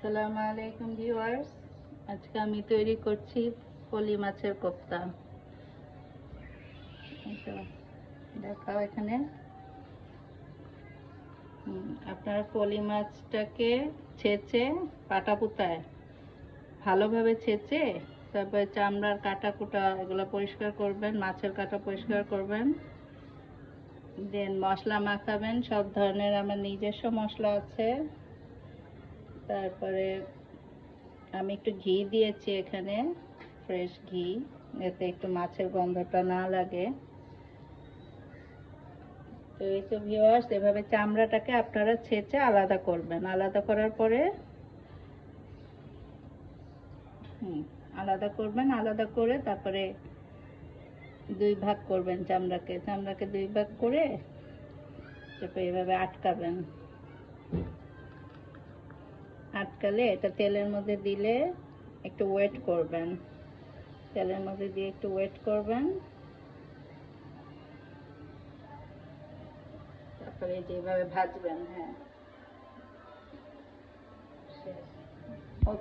আসসালামু আলাইকুম ভিউয়ার্স, আজকে আমি তৈরি করছি পলি মাছের কোফতা। এই তো দেখাও এখানে। আপনারা পলি মাছটাকে ছেঁচে পাটাপুতায় ভালোভাবে ছেঁচে তারপরে চামড়ার কাটা কুটা এগুলো পরিষ্কার করবেন, মাছের কাটা পরিষ্কার করবেন, দেন মশলা মাখাবেন। সব ধরনের আমার নিজস্ব মশলা আছে। তারপরে আমি একটু ঘি দিয়েছি এখানে, ফ্রেশ ঘি, এতে একটু মাছের গন্ধটা না লাগে। তো এই তো ভিউয়ার্স, এভাবে চামড়াটাকে আপনারা ছেঁচে আলাদা করবেন। আলাদা করার পরে আলাদা করে তারপরে দুই ভাগ করবেন। চামড়াকে দুই ভাগ করে তারপরে এভাবে আটকাবেন। আটকালে এটা তেলের মধ্যে দিলে একটু ওয়েট করবেন। তেলের মধ্যে দিয়ে একটু ওয়েট করবেন। তারপরে যেভাবে ভাজবেন,